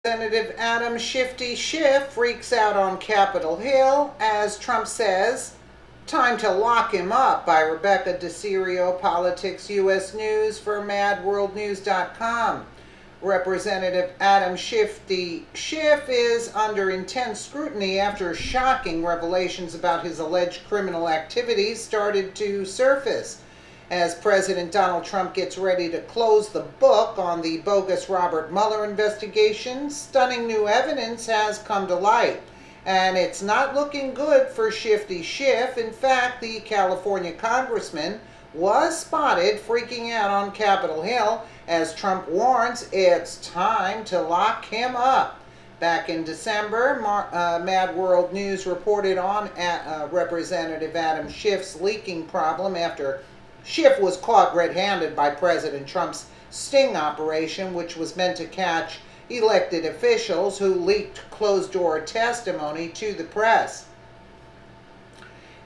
Representative Adam Shifty Shiff freaks out on Capitol Hill as Trump says, "Time to lock him up," by Rebecca DeCirio, Politics U.S. News for MadWorldNews.com. Representative Adam Shifty Shiff is under intense scrutiny after shocking revelations about his alleged criminal activities started to surface. As President Donald Trump gets ready to close the book on the bogus Robert Mueller investigation, stunning new evidence has come to light. And it's not looking good for Shifty Shiff. In fact, the California congressman was spotted freaking out on Capitol Hill as Trump warns it's time to lock him up. Back in December, Mad World News reported on Representative Adam Schiff's leaking problem after Shiff was caught red-handed by President Trump's sting operation, which was meant to catch elected officials who leaked closed-door testimony to the press.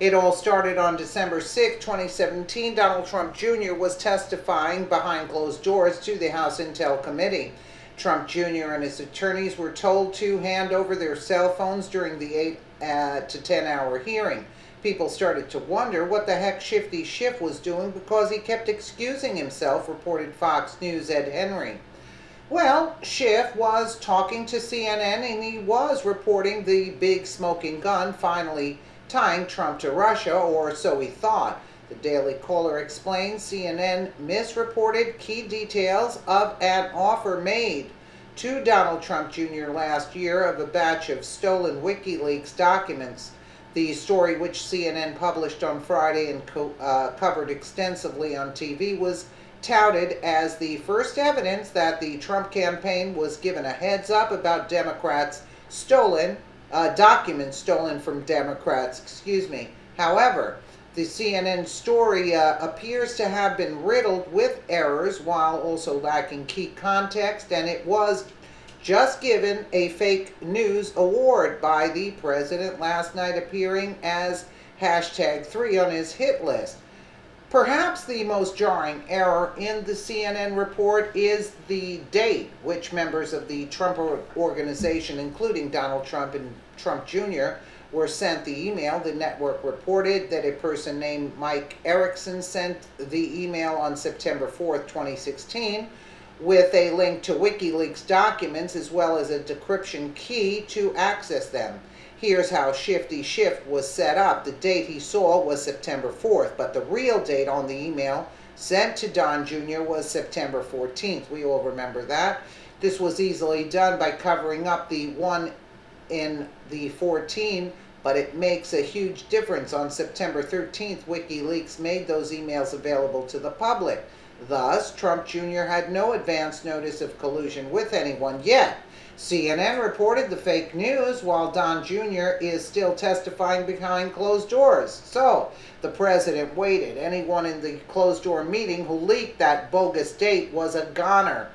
It all started on December 6, 2017. Donald Trump Jr. was testifying behind closed doors to the House Intel Committee. Trump Jr. and his attorneys were told to hand over their cell phones during the 8 to 10-hour hearing. People started to wonder what the heck Shifty Shiff was doing because he kept excusing himself, reported Fox News' Ed Henry. Well, Shiff was talking to CNN and he was reporting the big smoking gun finally tying Trump to Russia, or so he thought. The Daily Caller explains CNN misreported key details of an offer made to Donald Trump Jr. last year of a batch of stolen WikiLeaks documents. The story, which CNN published on Friday and covered extensively on TV, was touted as the first evidence that the Trump campaign was given a heads up about documents stolen from Democrats. However, the CNN story appears to have been riddled with errors while also lacking key context, and it was just given a fake news award by the president last night, appearing as #3 on his hit list. Perhaps the most jarring error in the CNN report is the date which members of the Trump organization, including Donald Trump and Trump Jr., were sent the email. The network reported that a person named Mike Erickson sent the email on September 4th, 2016, with a link to WikiLeaks documents as well as a decryption key to access them. Here's how Shifty Shiff was set up. The date he saw was September 4th, but the real date on the email sent to Don Jr. was September 14th. We all remember that. This was easily done by covering up the 1 in the 14, but it makes a huge difference. On September 13th, WikiLeaks made those emails available to the public. Thus, Trump Jr. had no advance notice of collusion with anyone yet. CNN reported the fake news while Don Jr. is still testifying behind closed doors. So, the president waited. Anyone in the closed-door meeting who leaked that bogus date was a goner.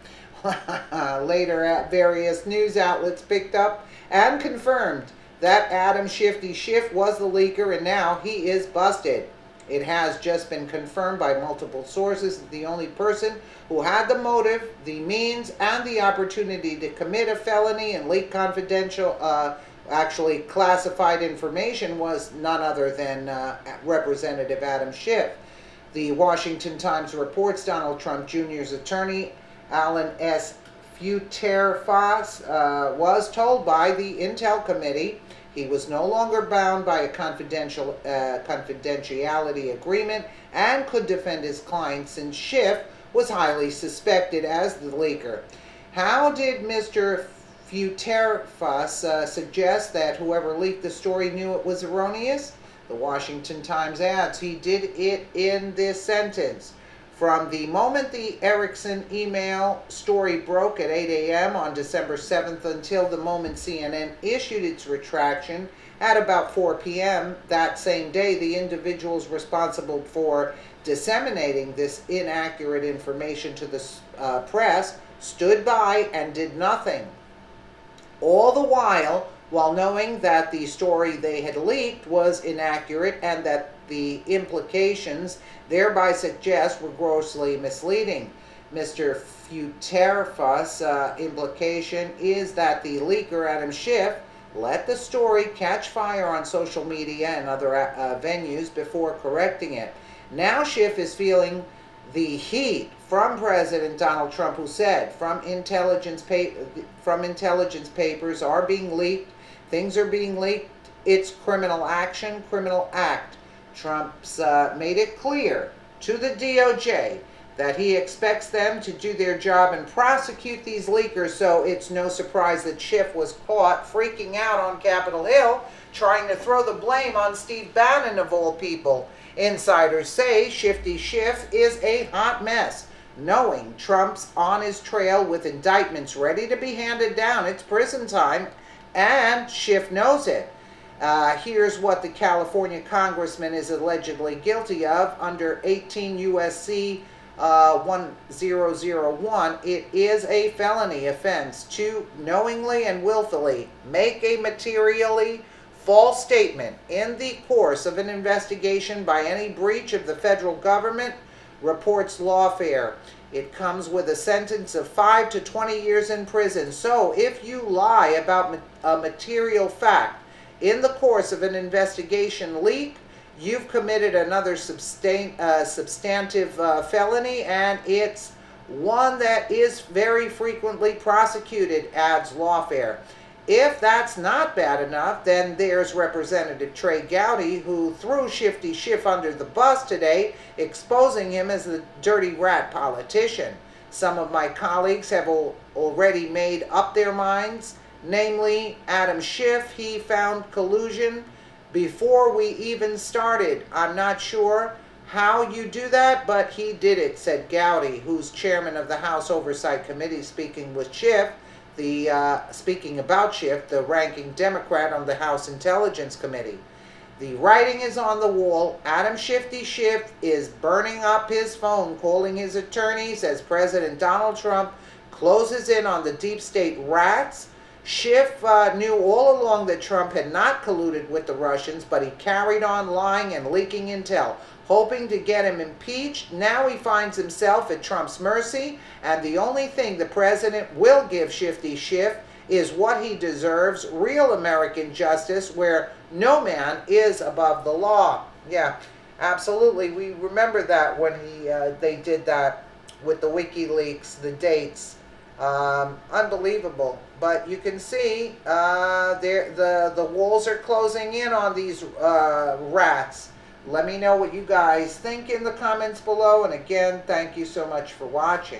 Later, various news outlets picked up and confirmed that Adam Shifty Shiff was the leaker, and now he is busted. It has just been confirmed by multiple sources that the only person who had the motive, the means, and the opportunity to commit a felony and leak confidential, actually classified information was none other than Representative Adam Shiff. The Washington Times reports Donald Trump Jr.'s attorney, Alan S. Futerfas, was told by the Intel Committee he was no longer bound by a confidentiality agreement and could defend his client since Shiff was highly suspected as the leaker. How did Mr. Futerfas suggest that whoever leaked the story knew it was erroneous? The Washington Times adds he did it in this sentence. From the moment the Erickson email story broke at 8 a.m. on December 7th until the moment CNN issued its retraction at about 4 p.m. that same day, the individuals responsible for disseminating this inaccurate information to the press stood by and did nothing. All the while knowing that the story they had leaked was inaccurate and that the implications thereby suggest were grossly misleading. Mr. Futerfus' implication is that the leaker, Adam Schiff, let the story catch fire on social media and other venues before correcting it. Now Schiff is feeling the heat from President Donald Trump, who said from intelligence papers are being leaked, things are being leaked, it's criminal action, criminal act. Trump's made it clear to the DOJ that he expects them to do their job and prosecute these leakers, so it's no surprise that Schiff was caught freaking out on Capitol Hill, trying to throw the blame on Steve Bannon of all people. Insiders say Shifty Shiff is a hot mess, knowing Trump's on his trail with indictments ready to be handed down. It's prison time, and Schiff knows it. Here's what the California congressman is allegedly guilty of under 18 U.S.C. 1001. It is a felony offense to knowingly and willfully make a materially false statement in the course of an investigation by any breach of the federal government, reports Lawfare. It comes with a sentence of 5 to 20 years in prison. So if you lie about a material fact in the course of an investigation leak, you've committed another substantive felony, and it's one that is very frequently prosecuted, adds Lawfare. If that's not bad enough, then there's Representative Trey Gowdy, who threw Shifty Shiff under the bus today, exposing him as a dirty rat politician. Some of my colleagues have already made up their minds, namely Adam Schiff. He found collusion before we even started. I'm not sure how you do that, but he did it, said Gowdy, who's chairman of the House Oversight Committee, speaking about Schiff, the ranking Democrat on the House Intelligence Committee. The writing is on the wall. Adam Shifty Shiff is burning up his phone, calling his attorneys as President Donald Trump closes in on the deep state rats. Schiff knew all along that Trump had not colluded with the Russians, but he carried on lying and leaking intel, hoping to get him impeached. Now he finds himself at Trump's mercy, and the only thing the president will give Shifty Shiff is what he deserves, real American justice, where no man is above the law. Yeah, absolutely. We remember that when they did that with the WikiLeaks, the dates. Unbelievable. But you can see the walls are closing in on these rats. Let me know what you guys think in the comments below. And again, thank you so much for watching.